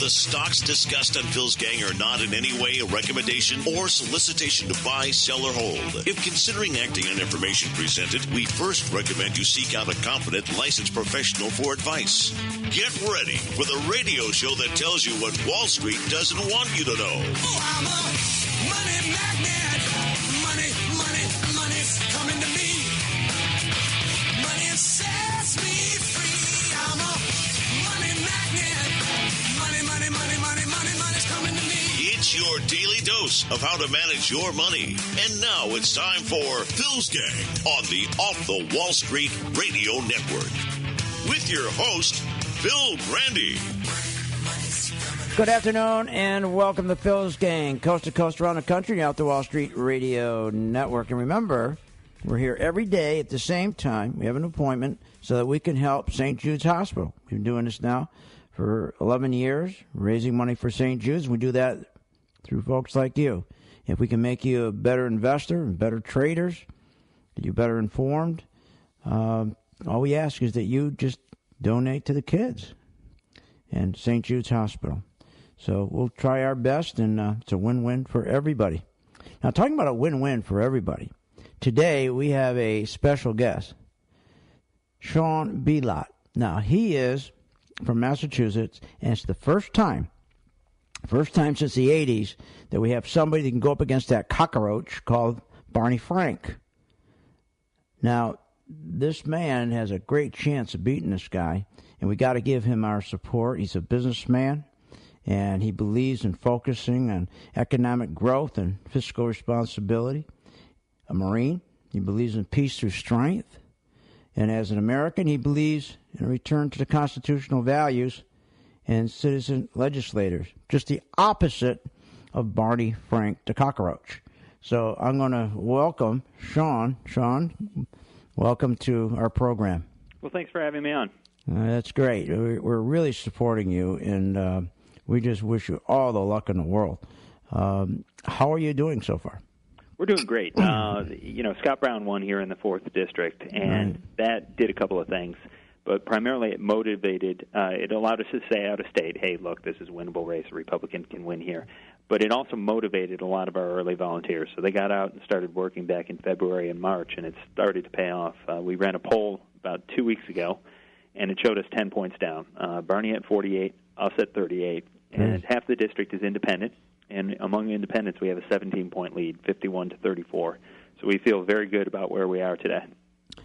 The stocks discussed on Phil's Gang are not in any way a recommendation or solicitation to buy, sell, or hold. If considering acting on information presented, we first recommend you seek out a competent, licensed professional for advice. Get ready for the radio show that tells you what Wall Street doesn't want you to know. Oh, I'm a money magnet. Money's coming to me. Money sets me free. I'm a money magnet. Money's coming to me. It's your daily dose of how to manage your money. And now it's time for Phil's Gang on the Off the Wall Street Radio Network. With your host, Phil Grande. Good afternoon and welcome to Phil's Gang, coast to coast around the country, out the Wall Street Radio Network. And remember, we're here every day at the same time. We have an appointment so that we can help St. Jude's Hospital. We've been doing this now for 11 years, raising money for St. Jude's. We do that through folks like you. If we can make you a better investor and better traders, get you better informed, all we ask is that you just donate to the kids and St. Jude's Hospital. So we'll try our best, and it's a win-win for everybody. Now, talking about a win-win for everybody, today we have a special guest, Sean Bielat. Now, he is from Massachusetts, and it's the first time since the 80s that we have somebody that can go up against that cockroach called Barney Frank. Now, this man has a great chance of beating this guy, and we got to give him our support. He's a businessman, and he believes in focusing on economic growth and fiscal responsibility. A Marine, he believes in peace through strength. And as an American, he believes in a return to the constitutional values and citizen legislators. Just the opposite of Barney Frank, the cockroach. So I'm going to welcome Sean. Sean, welcome to our program. Well, thanks for having me on. That's great. We're really supporting you, and we just wish you all the luck in the world. How are you doing so far? We're doing great. Scott Brown won here in the 4th District, and that did a couple of things. But primarily it motivated, it allowed us to say out of state, hey, look, this is a winnable race. A Republican can win here. But it also motivated a lot of our early volunteers. So they got out and started working back in February and March, and it started to pay off. We ran a poll about 2 weeks ago, and it showed us 10 points down. Barney at 48, us at 38, and half the district is independent. And among independents, we have a 17-point lead, 51 to 34. So we feel very good about where we are today.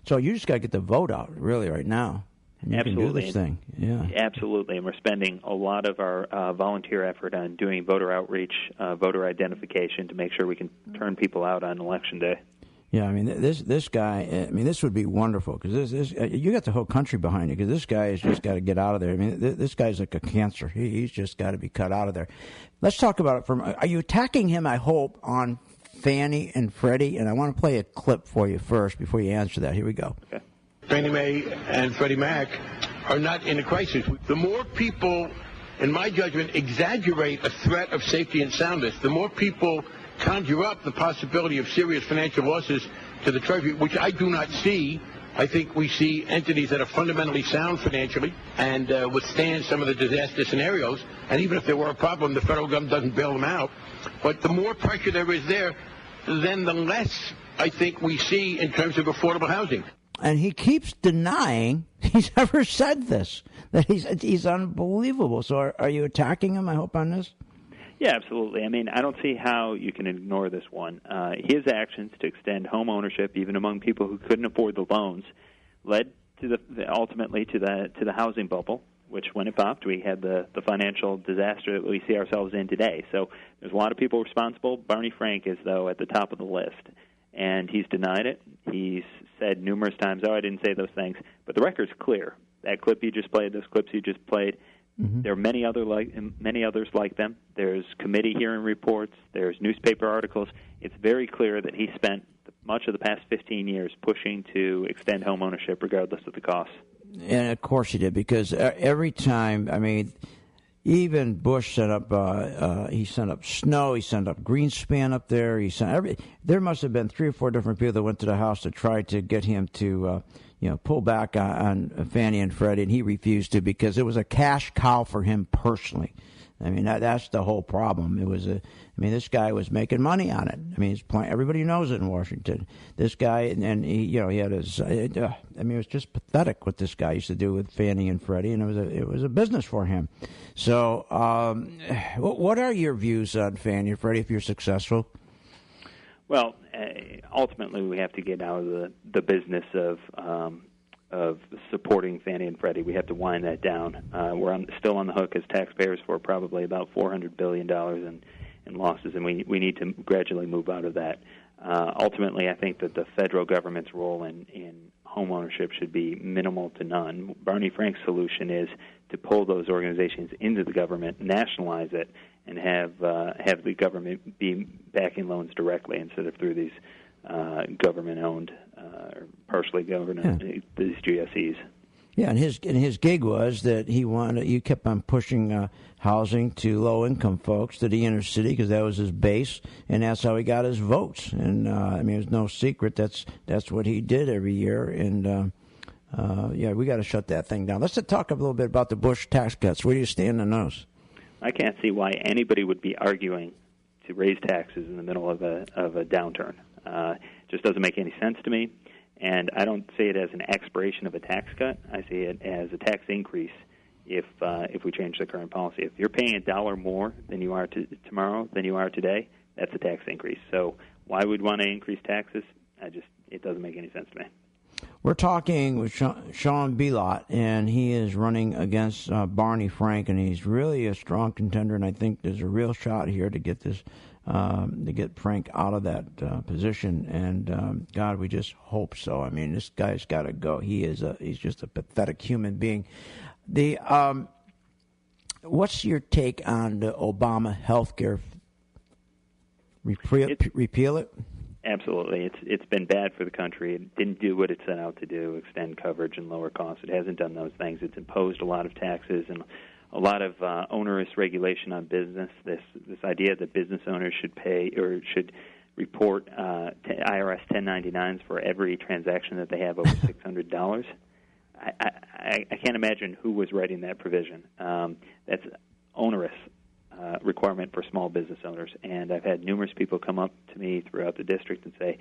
So you just got to get the vote out, really, right now. And you Absolutely. can do this thing. Yeah. Absolutely. And we're spending a lot of our volunteer effort on doing voter outreach, voter identification to make sure we can turn people out on Election Day. Yeah, I mean, this guy, this would be wonderful because this you got the whole country behind you because this guy has just got to get out of there. I mean, this guy's like a cancer. He's just got to be cut out of there. Let's talk about it. Are you attacking him, I hope, on Fannie and Freddie? And I want to play a clip for you first before you answer that. Here we go. Okay. Fannie Mae and Freddie Mac are not in a crisis. The more people, in my judgment, exaggerate a threat of safety and soundness, the more people conjure up the possibility of serious financial losses to the Treasury, which I do not see. I think we see entities that are fundamentally sound financially and withstand some of the disaster scenarios. And even if there were a problem, the federal government doesn't bail them out. But the more pressure there is there, then the less I think we see in terms of affordable housing. And he keeps denying he's ever said this, that he's unbelievable. So are you attacking him, I hope, on this? Yeah, absolutely. I mean, I don't see how you can ignore this one. His actions to extend home ownership, even among people who couldn't afford the loans, led to ultimately to the housing bubble, which when it popped, we had the financial disaster that we see ourselves in today. So there's a lot of people responsible. Barney Frank is, though, at the top of the list. And he's denied it. He's said numerous times, I didn't say those things. But the record's clear. That clip you just played, those clips you just played, there are many others like them. There's committee hearing reports. There's newspaper articles. It's very clear that he spent much of the past 15 years pushing to extend home ownership regardless of the cost. And, of course, he did, because every time, even Bush sent up, he sent up snow, he sent up Greenspan up there, there must have been 3 or 4 different people that went to the House to try to get him to, pull back on Fannie and Freddie, and he refused to because it was a cash cow for him personally. I mean, that's the whole problem. This guy was making money on it. I mean, everybody knows it in Washington. This guy, and he had his. It was just pathetic what this guy used to do with Fannie and Freddie, and it was a business for him. So, what are your views on Fannie and Freddie if you're successful? Well, ultimately, we have to get out of the business of supporting Fannie and Freddie. We have to wind that down. We're still on the hook as taxpayers for probably about $400 billion in losses, and we need to gradually move out of that. Ultimately, I think that the federal government's role in home ownership should be minimal to none. Barney Frank's solution is to pull those organizations into the government, nationalize it, and have the government be backing loans directly instead of through these government-owned or partially government these GSEs. Yeah, and his gig was that you kept on pushing housing to low-income folks to the inner city because that was his base, and that's how he got his votes. And it's no secret that's what he did every year. And we got to shut that thing down. Let's talk a little bit about the Bush tax cuts. Where do you stand on those? I can't see why anybody would be arguing to raise taxes in the middle of a downturn. Just doesn't make any sense to me. And I don't see it as an expiration of a tax cut. I see it as a tax increase if we change the current policy. If you're paying $1 more than you are tomorrow than you are today, that's a tax increase. So why would we want to increase taxes? It doesn't make any sense to me. We're talking with Sean Bielat, and he is running against Barney Frank, and he's really a strong contender. And I think there's a real shot here to get this. To get Frank out of that position, and God, we just hope so. I mean, this guy's got to go. He's just a pathetic human being. What's your take on the Obama health care? Repeal it? Absolutely. It's been bad for the country. It didn't do what it set out to do, extend coverage and lower costs. It hasn't done those things. It's imposed a lot of taxes and a lot of onerous regulation on business. This idea that business owners should pay or should report to IRS 1099s for every transaction that they have over $600. I can't imagine who was writing that provision. That's onerous requirement for small business owners. And I've had numerous people come up to me throughout the district and say,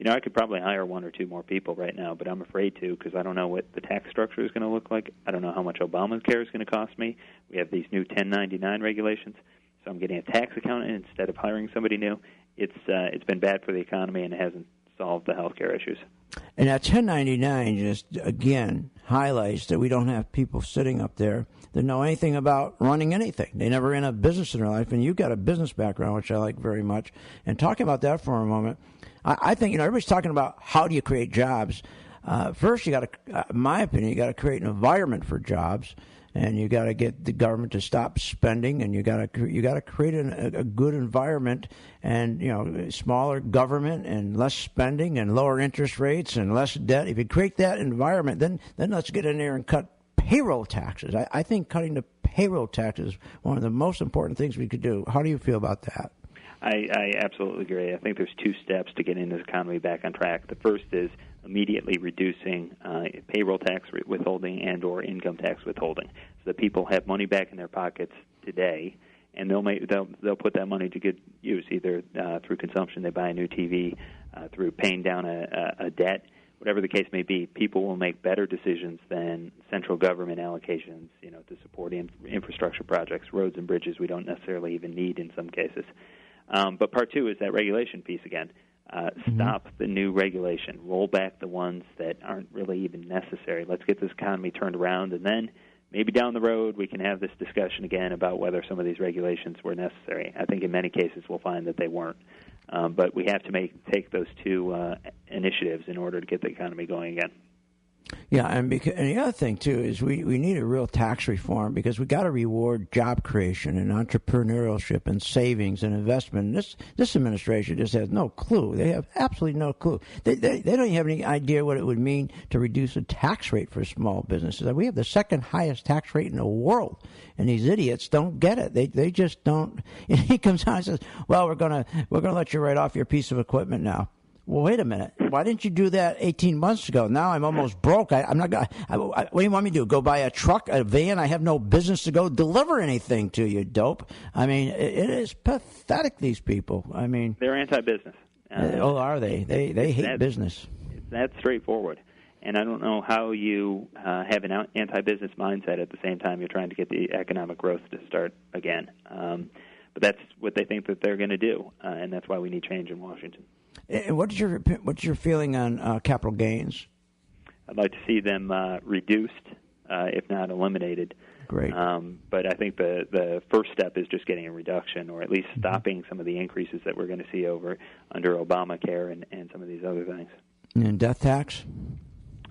I could probably hire one or two more people right now, but I'm afraid to because I don't know what the tax structure is going to look like. I don't know how much Obamacare is going to cost me. We have these new 1099 regulations, so I'm getting a tax accountant instead of hiring somebody new. It's been bad for the economy and it hasn't solved the health care issues. And that 1099 just, again, highlights that we don't have people sitting up there that know anything about running anything. They never ran a business in their life, and you've got a business background, which I like very much. And talking about that for a moment, I think, everybody's talking about how do you create jobs. First, you got to, in my opinion, you got to create an environment for jobs, and you got to get the government to stop spending, and you got to create a good environment, and smaller government and less spending and lower interest rates and less debt. If you create that environment, then let's get in there and cut payroll taxes. I think cutting the payroll taxes is one of the most important things we could do. How do you feel about that? I absolutely agree. I think there's two steps to getting this economy back on track. The first is immediately reducing payroll tax withholding and or income tax withholding, so that people have money back in their pockets today, and they'll put that money to good use, either through consumption, they buy a new TV, through paying down a debt, whatever the case may be. People will make better decisions than central government allocations, to support infrastructure projects, roads and bridges we don't necessarily even need in some cases. But part two is that regulation piece again. Stop the new regulation. Roll back the ones that aren't really even necessary. Let's get this economy turned around, and then maybe down the road we can have this discussion again about whether some of these regulations were necessary. I think in many cases we'll find that they weren't. But we have to take those two initiatives in order to get the economy going again. Yeah, and the other thing, too, is we need a real tax reform because we got to reward job creation and entrepreneurship and savings and investment. And this administration just has no clue. They have absolutely no clue. They don't even have any idea what it would mean to reduce the tax rate for small businesses. We have the second highest tax rate in the world, and these idiots don't get it. They just don't. And he comes out and says, well, we're gonna let you write off your piece of equipment now. Well, wait a minute. Why didn't you do that 18 months ago? Now I'm almost broke. I'm not going. What do you want me to do? Go buy a truck, a van? I have no business to go deliver anything to you, dope. I mean, it is pathetic. These people. I mean, they're anti-business. Are they? They hate business. It's that straightforward. And I don't know how you have an anti-business mindset at the same time you're trying to get the economic growth to start again. But that's what they think that they're going to do, and that's why we need change in Washington. And what's your feeling on capital gains? I'd like to see them reduced, if not eliminated. Great. But I think the first step is just getting a reduction, or at least stopping some of the increases that we're going to see under Obamacare and some of these other things. And death tax?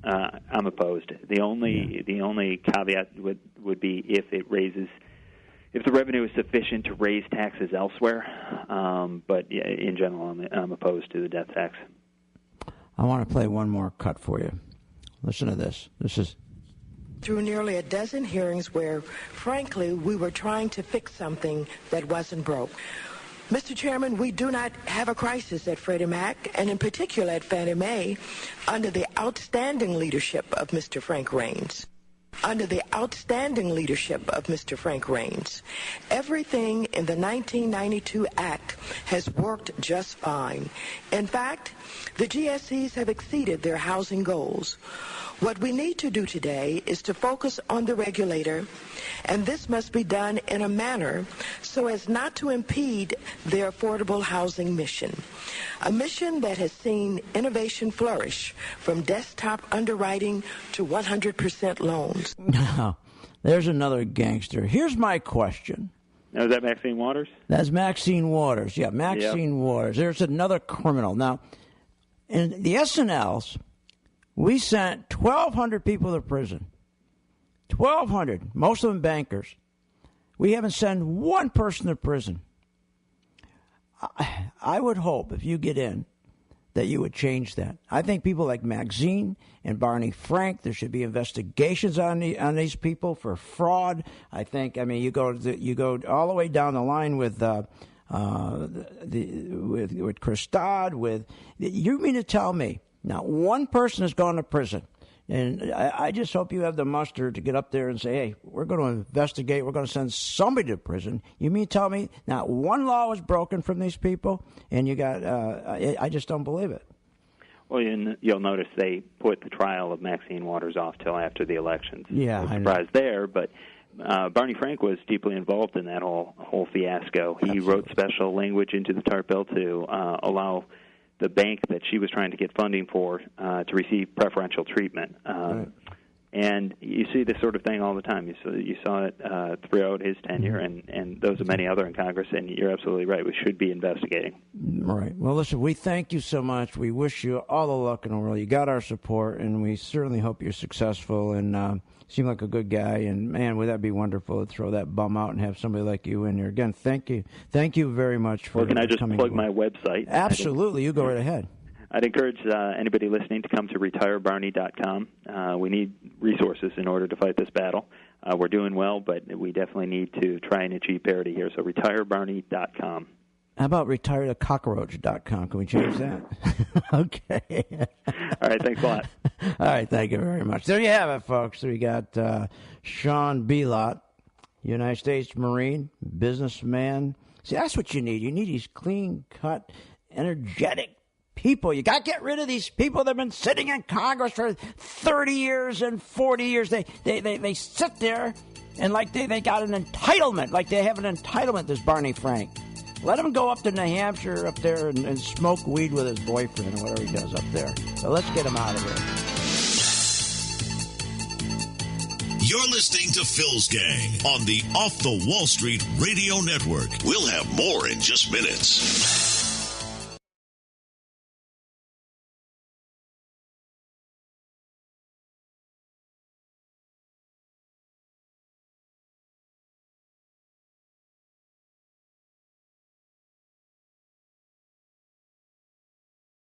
I'm opposed. The only caveat would be if the revenue is sufficient to raise taxes elsewhere. But yeah, in general, I'm opposed to the death tax. I want to play one more cut for you. Listen to this. This is through nearly a dozen hearings where, frankly, we were trying to fix something that wasn't broke. Mr. Chairman, we do not have a crisis at Freddie Mac, and in particular at Fannie Mae, under the outstanding leadership of Mr. Frank Raines. Under the outstanding leadership of Mr. Frank Raines, everything in the 1992 Act has worked just fine. In fact, the GSEs have exceeded their housing goals. What we need to do today is to focus on the regulator, and this must be done in a manner so as not to impede their affordable housing mission. A mission that has seen innovation flourish from desktop underwriting to 100% loans. Now, there's another gangster. Here's my question. Now, is that Maxine Waters? That's Maxine Waters. Yeah, Maxine Waters. There's another criminal. Now, in the SNLs, we sent 1,200 people to prison. 1,200, most of them bankers. We haven't sent one person to prison. I would hope, if you get in, that you would change that. I think people like Maxine and Barney Frank, there should be investigations on these people for fraud. I mean, you go all the way down the line with Chris Dodd. You mean to tell me now one person has gone to prison? And I just hope you have the muster to get up there and say, hey, we're going to investigate. We're going to send somebody to prison. You mean to tell me not one law was broken from these people? And you got I just don't believe it. Well, you'll notice they put the trial of Maxine Waters off till after the elections. Yeah, no surprise there. But Barney Frank was deeply involved in that whole fiasco. He wrote special language into the TARP bill to allow the bank that she was trying to get funding for to receive preferential treatment. Right. And you see this sort of thing all the time. You saw it throughout his tenure, and those are many other in Congress, and you're absolutely right. We should be investigating. Right. Well, listen, we thank you so much. We wish you all the luck in the world. You got our support, and we certainly hope you're successful and seem like a good guy. And, man, would that be wonderful to throw that bum out and have somebody like you in here. Again, thank you. Thank you very much for coming. Well, can I just plug my website? Absolutely. You go right ahead. I'd encourage anybody listening to come to retirebarney.com. We need resources in order to fight this battle. We're doing well, but we definitely need to try and achieve parity here. So retirebarney.com. How about retirethecockroach.com? Can we change that? Okay. All right, thanks a lot. All right, thank you very much. There you have it, folks. We got Sean Bielat, United States Marine, businessman. See, that's what you need. You need these clean-cut, energetic people. You got to get rid of these people that have been sitting in Congress for 30 years and 40 years. They sit there and like they got an entitlement, like they have an entitlement, this Barney Frank. Let him go up to New Hampshire up there and smoke weed with his boyfriend or whatever he does up there. So let's get him out of here. You're listening to Phil's Gang on the Off the Wall Street Radio Network. We'll have more in just minutes.